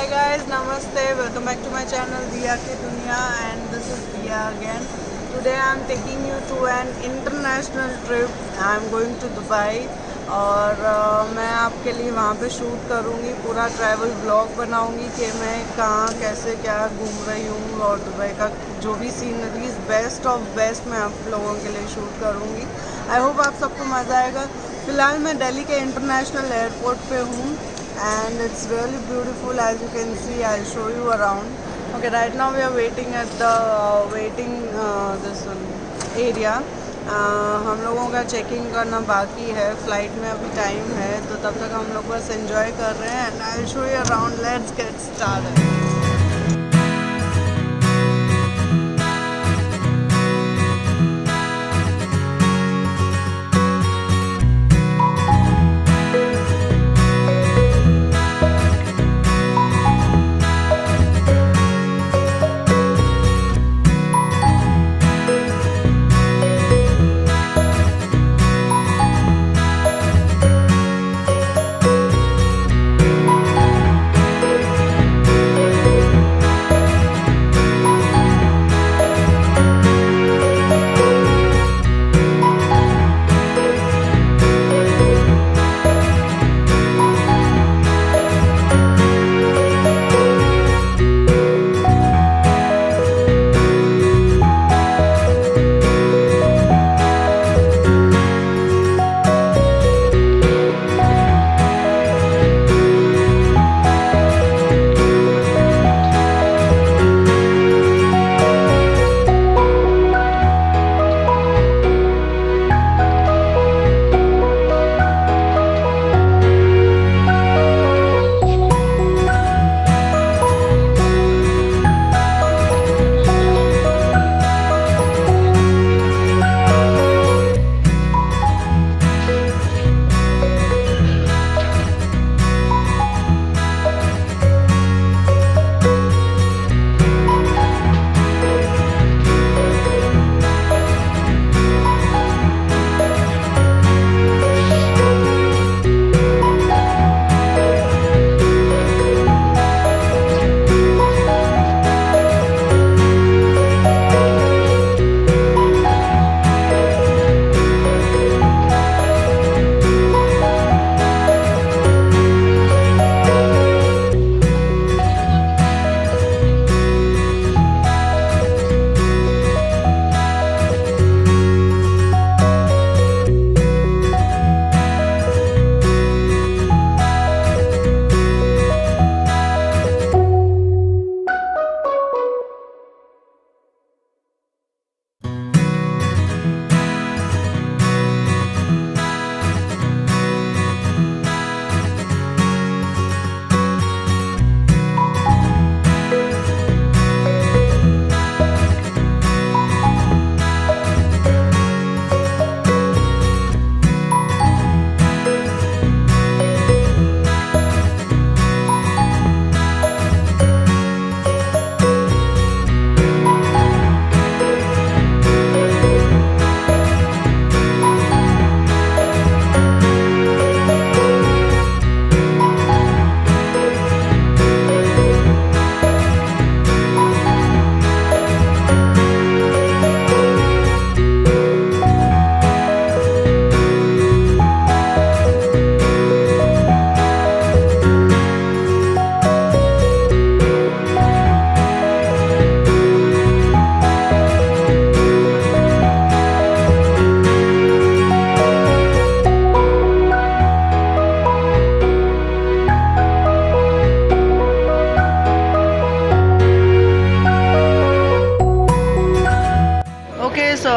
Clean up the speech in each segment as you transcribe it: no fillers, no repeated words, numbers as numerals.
Hi guys, Namaste. Welcome back to my channel Diya Ki Duniya, and this is Diya again. Today I am taking you to an international trip. I am going to Dubai और मैं आपके लिए वहाँ पे shoot करूँगी, पूरा travel blog बनाऊँगी कि मैं कहाँ कैसे क्या घूम रही हूँ और दुबई का जो भी सीनरीज बेस्ट ऑफ बेस्ट मैं आप लोगों के लिए शूट करूँगी। आई होप आप सबको मज़ा आएगा। फ़िलहाल मैं दिल्ली के इंटरनेशनल एयरपोर्ट पे हूँ and it's really beautiful, as you can see. I'll show you around. Okay, right now we are waiting at the this one area. हम लोगों का चेकिंग करना बाकी है, फ्लाइट में अभी टाइम है, तो तब तक हम लोग बस एंजॉय कर रहे हैं and I'll show you around. Let's get started.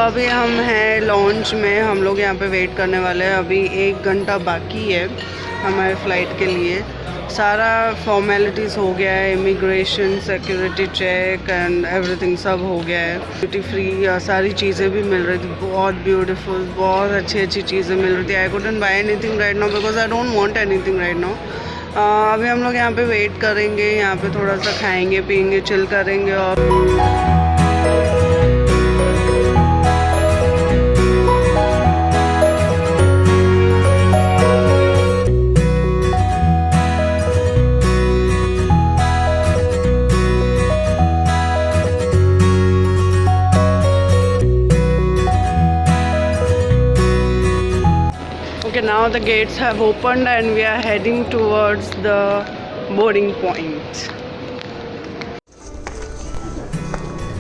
अभी हम हैं लॉन्च में, हम लोग यहाँ पे वेट करने वाले हैं। अभी 1 घंटा बाकी है हमारे फ़्लाइट के लिए। सारा फॉर्मेलिटीज़ हो गया है, immigration, security check and everything सब हो गया है। ड्यूटी फ्री सारी चीज़ें भी मिल रही थी, बहुत ब्यूटीफुल, बहुत अच्छी अच्छी चीज़ें मिल रही थी। I couldn't buy anything right now because I don't want anything right now. अभी हम लोग यहाँ पे वेट करेंगे, यहाँ पे थोड़ा सा खाएंगे पिएंगे, चिल करेंगे और the gates have opened and we are heading towards the boarding point.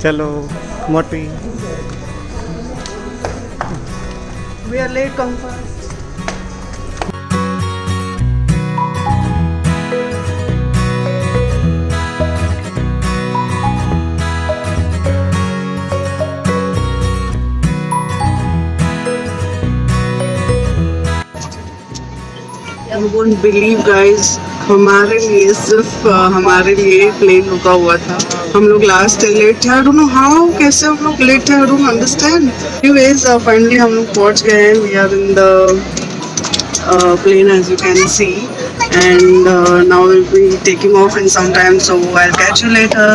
चलो मोटी We are late, come fast. You won't believe guys, हमारे लिए सिर्फ हमारे लिए प्लेन रुका हुआ था. हम लोग लास्ट लेट थे. I don't know how, कैसे हम लोग लेट थे. I don't understand. Anyways, finally हम लोग पहुंच गए हैं. We are in the plane as you can see, and now we'll be taking off in some time. So I'll catch you later.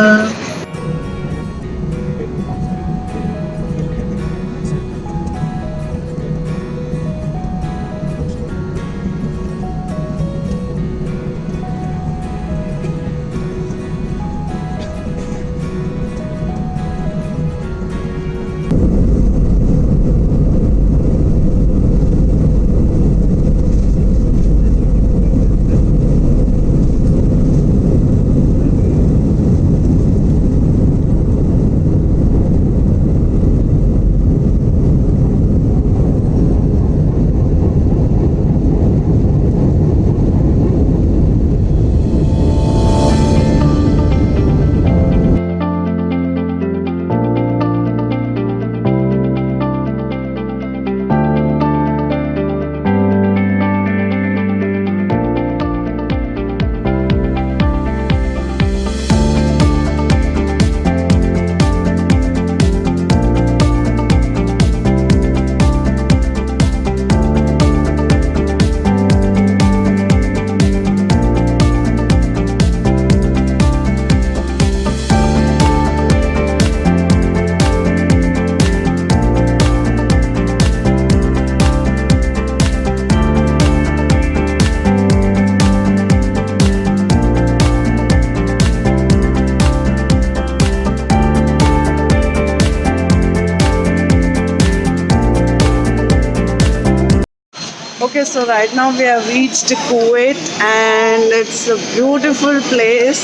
Okay, so right now we have reached Kuwait and it's a beautiful place.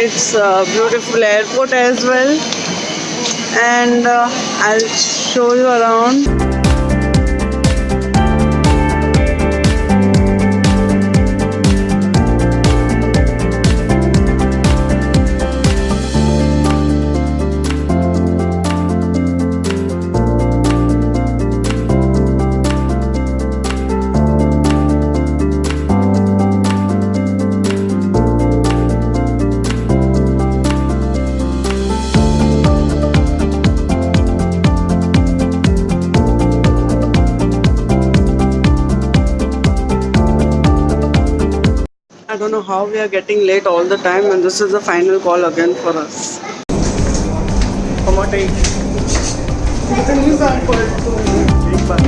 It's a beautiful airport as well, and I'll show you around. I don't know how we are getting late all the time, and this is the final call again for us. मोटी एक बार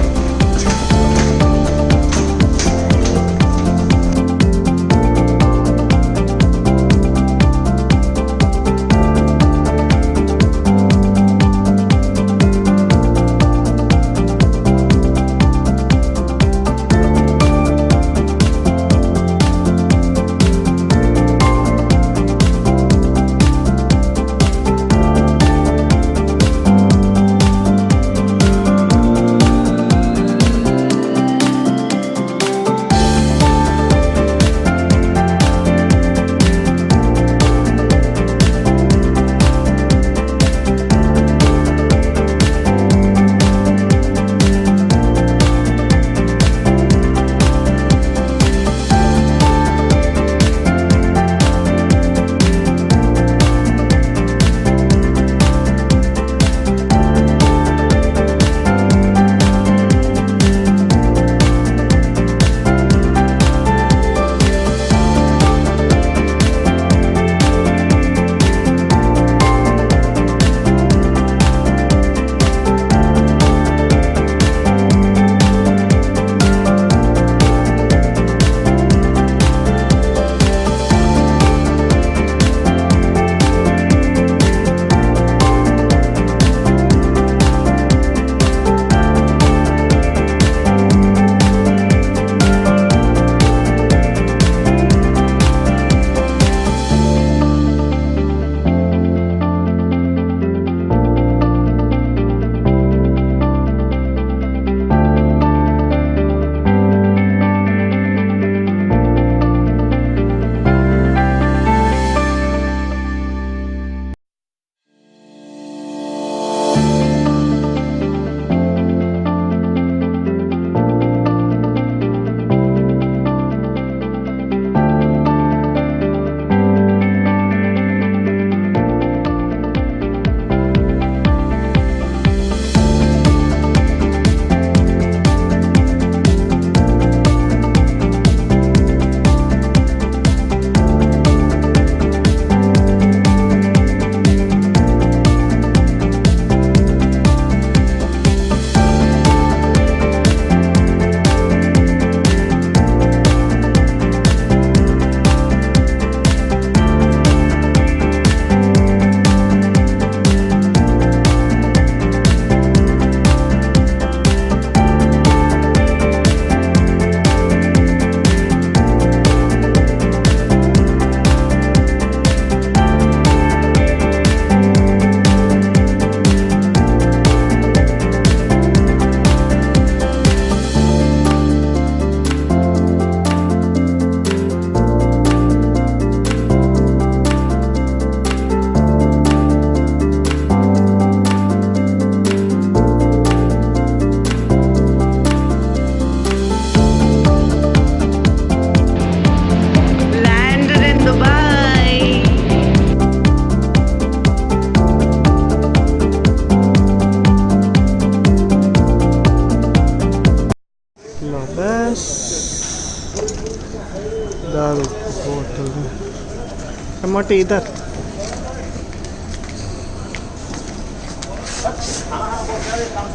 दाल hotel में। मोटी इधर।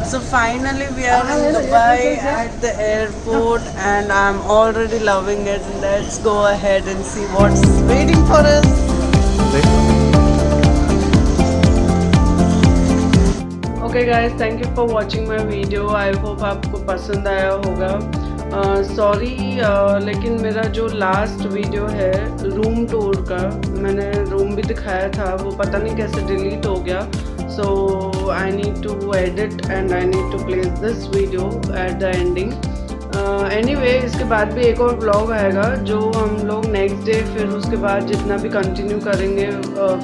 So finally we are in Dubai at the airport and I'm already loving it. Let's go ahead and see what's waiting for us. Okay guys, thank you for watching my video. I hope आपको पसंद आया होगा। Sorry लेकिन मेरा जो last video है room tour का, मैंने रूम भी दिखाया था, वो पता नहीं कैसे डिलीट हो गया। So I need to edit and I need to place this video at the ending. Anyway, इसके बाद भी एक और ब्लॉग आएगा जो हम लोग नेक्स्ट डे फिर उसके बाद जितना भी कंटिन्यू करेंगे,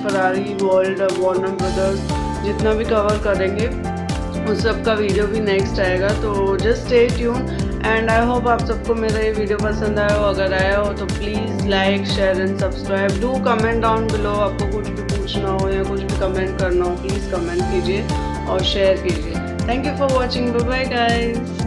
फरारी वर्ल्ड, वार्नर ब्रदर्स जितना भी कवर करेंगे उस सब का वीडियो भी नेक्स्ट आएगा। तो just stay tune and I hope आप सबको मेरा ये वीडियो पसंद आया हो। अगर आया हो तो please like, share and subscribe. Do comment down below. आपको कुछ भी पूछना हो या कुछ भी कमेंट करना हो प्लीज़ कमेंट कीजिए और शेयर कीजिए। Thank you for watching. Bye bye guys.